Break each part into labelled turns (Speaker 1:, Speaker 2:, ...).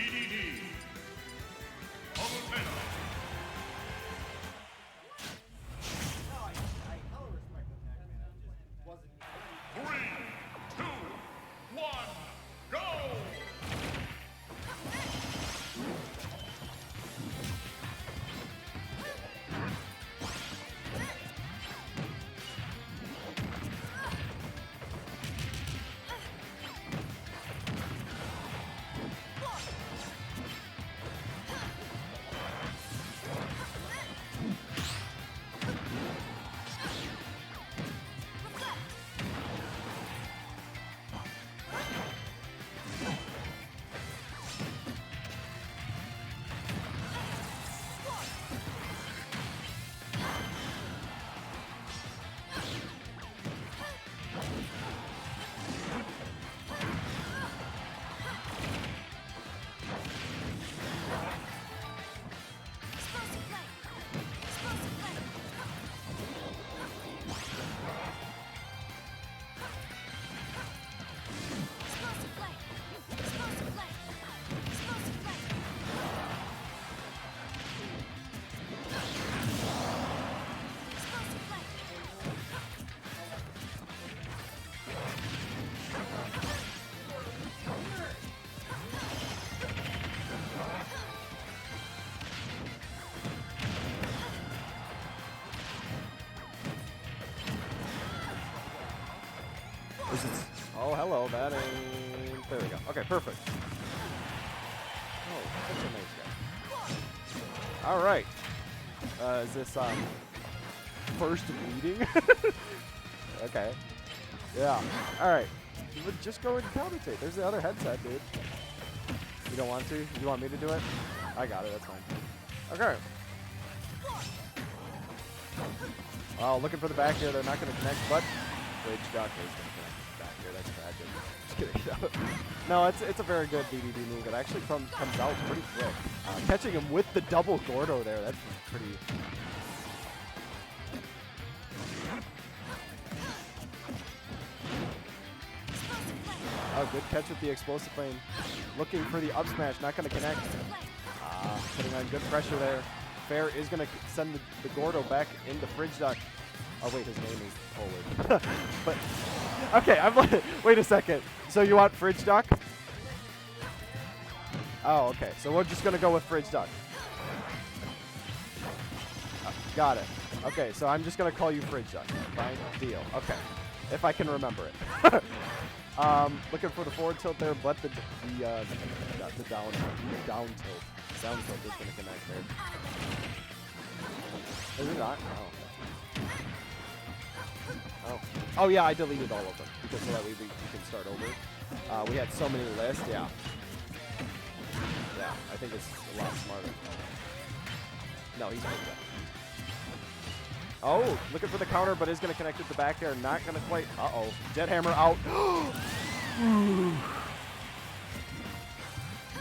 Speaker 1: Dedede. Palutena. Three, two, one, go!
Speaker 2: Oh, hello, that ain't... There we go. Okay, perfect. Oh, that's a nice guy. All right. Is this, first meeting? Okay. Yeah. All right. You would just go and commentate. There's the other headset, dude. You don't want to? You want me to do it? I got it. That's fine. Okay. Well, looking for the back here. They're not going to connect, but FridgeDuck is going to connect back here. That's tragic. Just kidding. No, it's a very good DDD move. It actually comes out pretty quick. Catching him with the double Gordo there, that's pretty... Oh, good catch with the explosive flame. Looking for the up smash, not going to connect. Putting on good pressure there. Fair is going to send the Gordo back into FridgeDuck. Oh, wait, his name is Pollard. But, okay, I'm like, wait a second. So you want FridgeDuck? Oh, okay. So we're just going to go with FridgeDuck. Got it. Okay, so I'm just going to call you FridgeDuck. Fine? Deal. Okay. If I can remember it. Looking for the forward tilt there, but the down tilt. Down tilt is going to connect there. Is it not? Oh. Oh, yeah, I deleted all of them because so that way we can start over. We had so many lists, yeah. Yeah, I think it's a lot smarter. No, he's good. Oh, looking for the counter, but is going to connect with the back air. Not going to quite. Uh-oh. Jet Hammer out.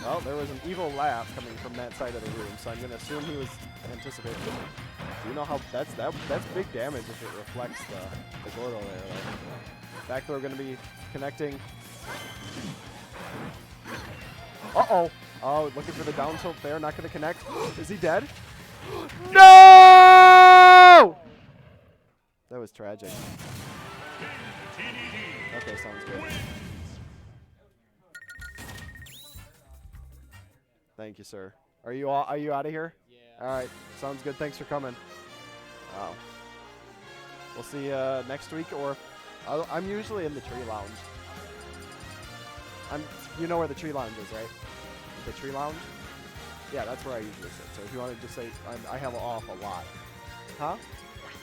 Speaker 2: Well, there was an evil laugh coming from that side of the room, so I'm going to assume he was anticipating. Do you know how that's big damage if it reflects the Gordo there. Like, back throw going to be connecting. Uh-oh. Oh, looking for the down tilt there. Not going to connect. Is he dead? No! That was tragic. Okay, sounds good. Thank you, sir. Are you out of here? Yeah. All right. Sounds good. Thanks for coming. Wow. We'll see you next week, or I'm usually in the tree lounge. You know where the tree lounge is, right? The tree lounge? Yeah, that's where I usually sit. So if you want to just say, I have off a lot. Huh?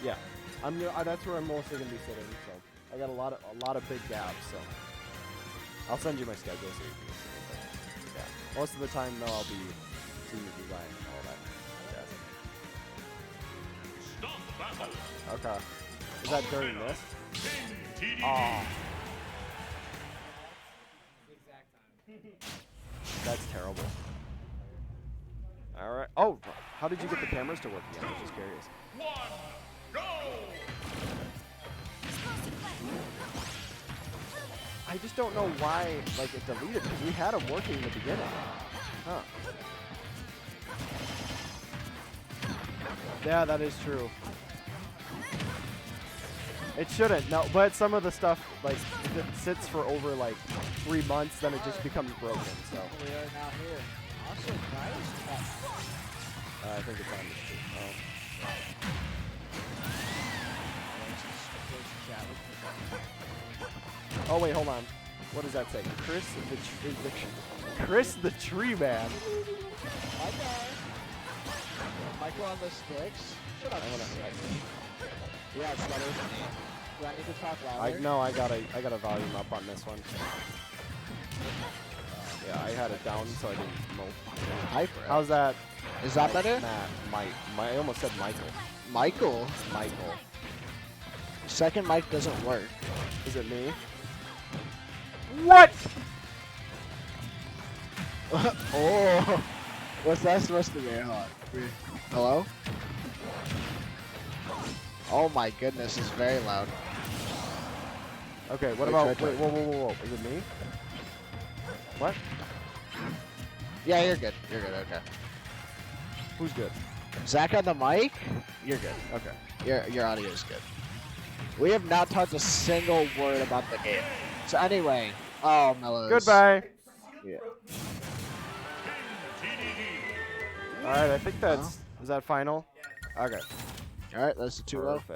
Speaker 2: Yeah. That's where I'm mostly gonna be sitting. So I got a lot of big gaps. So I'll send you my schedule so you can see it. Yeah. Most of the time, though, I'll be senior design and all that. Okay. Is that during this? Oh. That's terrible. All right. Oh, how did you get the cameras to work again? I was just curious. Go! I just don't know why, like, it deleted because we had them working in the beginning. Huh. Yeah, that is true. It shouldn't, no, but some of the stuff, like, if it sits for over, like, 3 months, then it just becomes broken, so.
Speaker 3: We are now here. Also, nice.
Speaker 2: I think it's on this too. Oh, wait, hold on. What does that say? Chris the Tree Man.
Speaker 3: My guy. Michael on the sticks. Shut up. Yeah, it's better. Do I need to talk louder?
Speaker 2: No, I gotta volume up on this one. Yeah, I had it down so I didn't mope.
Speaker 3: Hyper.
Speaker 2: How's that?
Speaker 3: Is that better?
Speaker 2: I almost said Michael.
Speaker 3: Michael.
Speaker 2: Michael.
Speaker 3: Second mic doesn't work.
Speaker 2: Is it me? What?
Speaker 3: Oh. What's that supposed to be? Hello? Oh my goodness, it's very loud.
Speaker 2: Okay, what
Speaker 3: Wait,
Speaker 2: about?
Speaker 3: try.
Speaker 2: Wait, whoa. Is it me? What?
Speaker 3: Yeah, you're good. You're good, okay.
Speaker 2: Who's good?
Speaker 3: Zach on the mic? You're good.
Speaker 2: Okay.
Speaker 3: Your audio is good. We have not talked a single word about the game. So anyway, oh, Melo.
Speaker 2: Goodbye.
Speaker 3: Yeah.
Speaker 2: All right, I think that's. Is that final? Okay.
Speaker 3: All right, that's the 2-0.
Speaker 2: Perfect.